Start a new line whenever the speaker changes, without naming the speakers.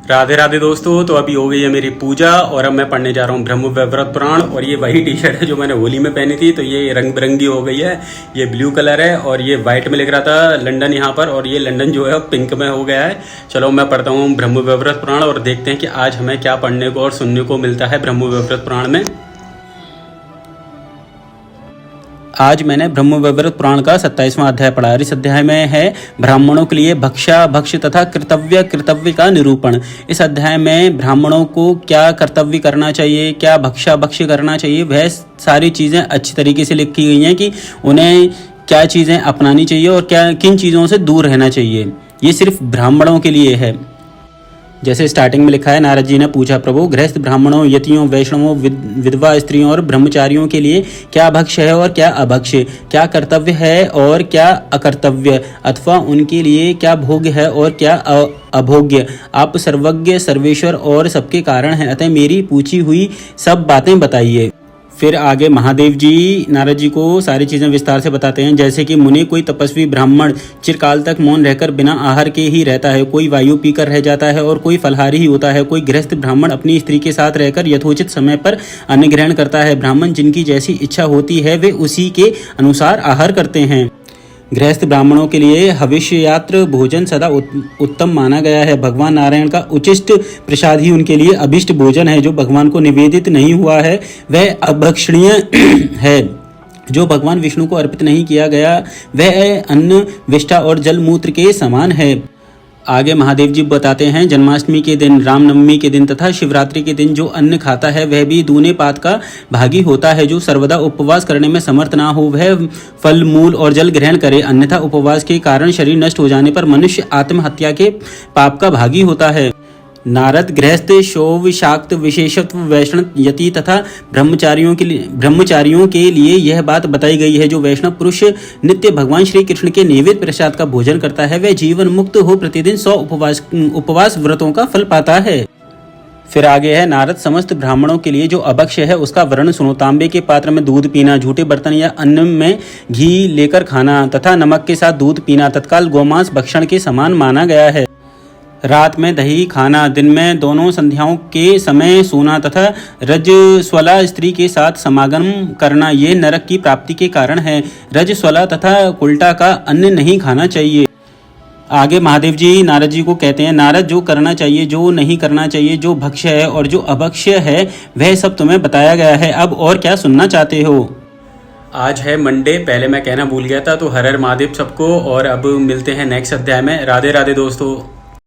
राधे राधे दोस्तों। तो अभी हो गई है मेरी पूजा और अब मैं पढ़ने जा रहा हूँ ब्रह्म वैवर्त पुराण। और ये वही टी शर्ट है जो मैंने होली में पहनी थी, तो ये रंग बिरंगी हो गई है। ये ब्लू कलर है और ये वाइट में लिख रहा था लंदन यहाँ पर, और ये लंदन जो है पिंक में हो गया है। चलो मैं पढ़ता हूँ ब्रह्म वैवर्त पुराण और देखते हैं कि आज हमें क्या पढ़ने को और सुनने को मिलता है ब्रह्म वैवर्त पुराण में। आज मैंने ब्रह्म वैवर्त पुराण का 27वां अध्याय पढ़ा। इस अध्याय में है ब्राह्मणों के लिए भक्षा भक्ष तथा कर्तव्य का निरूपण। इस अध्याय में ब्राह्मणों को क्या कर्तव्य करना चाहिए, क्या भक्षा भक्ष करना चाहिए, वह सारी चीज़ें अच्छी तरीके से लिखी गई हैं कि उन्हें क्या चीज़ें अपनानी चाहिए और क्या किन चीज़ों से दूर रहना चाहिए। ये सिर्फ ब्राह्मणों के लिए है। जैसे स्टार्टिंग में लिखा है, नारद जी ने पूछा, प्रभु गृहस्थ ब्राह्मणों, यतियों, वैष्णवों, विधवा स्त्रियों और ब्रह्मचारियों के लिए क्या भक्ष है और क्या अभक्ष, क्या कर्तव्य है और क्या अकर्तव्य, अथवा उनके लिए क्या भोग्य है और क्या अभोग्य। आप सर्वज्ञ, सर्वेश्वर और सबके कारण हैं, अतः मेरी पूछी हुई सब बातें बताइए। फिर आगे महादेव जी नारद जी को सारी चीज़ें विस्तार से बताते हैं। जैसे कि मुनि, कोई तपस्वी ब्राह्मण चिरकाल तक मौन रहकर बिना आहार के ही रहता है, कोई वायु पीकर रह जाता है और कोई फलहारी ही होता है। कोई गृहस्थ ब्राह्मण अपनी स्त्री के साथ रहकर यथोचित समय पर अन्न ग्रहण करता है। ब्राह्मण जिनकी जैसी इच्छा होती है वे उसी के अनुसार आहार करते हैं। गृहस्थ ब्राह्मणों के लिए हविष्य यात्र भोजन सदा उत्तम माना गया है। भगवान नारायण का उचिष्ट प्रसाद ही उनके लिए अभिष्ट भोजन है। जो भगवान को निवेदित नहीं हुआ है वह अभक्षणीय है। जो भगवान विष्णु को अर्पित नहीं किया गया वह अन्न, विष्ठा और जल मूत्र के समान है। आगे महादेव जी बताते हैं, जन्माष्टमी के दिन, रामनवमी के दिन तथा शिवरात्रि के दिन जो अन्न खाता है वह भी दूने पात का भागी होता है। जो सर्वदा उपवास करने में समर्थ ना हो वह फल, मूल और जल ग्रहण करे, अन्यथा उपवास के कारण शरीर नष्ट हो जाने पर मनुष्य आत्महत्या के पाप का भागी होता है। नारद गृहस्थ, शौव, शाक्त, विशेषत्व, वैष्णव, यति तथा ब्रह्मचारियों के लिए यह बात बताई गई है। जो वैष्णव पुरुष नित्य भगवान श्री कृष्ण के नैवेद्य प्रसाद का भोजन करता है वह जीवन मुक्त हो प्रतिदिन 100 उपवास व्रतों का फल पाता है। फिर आगे है, नारद समस्त ब्राह्मणों के लिए जो अभक्ष है उसका वर्णन सुनो। तांबे के पात्र में दूध पीना, झूठे बर्तन या अन्न में घी लेकर खाना तथा नमक के साथ दूध पीना तत्काल गोमांस भक्षण के समान माना गया है। रात में दही खाना, दिन में दोनों संध्याओं के समय सोना तथा रजस्वला स्त्री के साथ समागम करना ये नरक की प्राप्ति के कारण है। रजस्वला तथा उल्टा का अन्न नहीं खाना चाहिए। आगे महादेव जी नारद जी को कहते हैं, नारद जो करना चाहिए, जो नहीं करना चाहिए, जो भक्ष्य है और जो अभक्ष्य है वह सब तुम्हें बताया गया है। अब और क्या सुनना चाहते हो। आज है मंडे, पहले मैं कहना भूल गया था, तो हर हर महादेव सबको। और अब मिलते हैं नेक्स्ट अध्याय में। राधे राधे दोस्तों।